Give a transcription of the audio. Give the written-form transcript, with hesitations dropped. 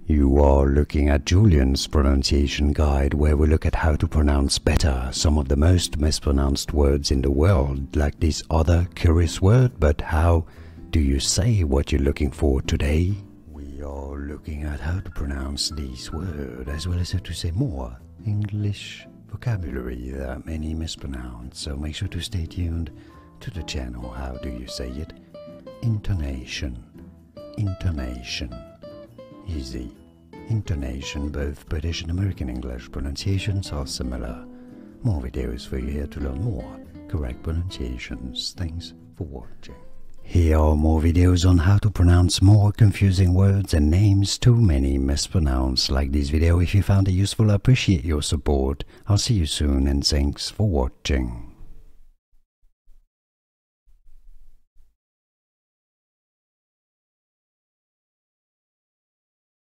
You are looking at Julian's pronunciation guide, where we look at how to pronounce better some of the most mispronounced words in the world, like this other curious word. But how do you say what you're looking for today? We are looking at how to pronounce this word, as well as how to say more English vocabulary that many mispronounce. So make sure to stay tuned to the channel. How do you say it? Intonation. Intonation. Easy. Intonation. Both British and American English pronunciations are similar. More videos for you here to learn more correct pronunciations. Thanks for watching. Here are more videos on how to pronounce more confusing words and names too many mispronounced. Like this video if you found it useful. I appreciate your support. I'll see you soon and thanks for watching.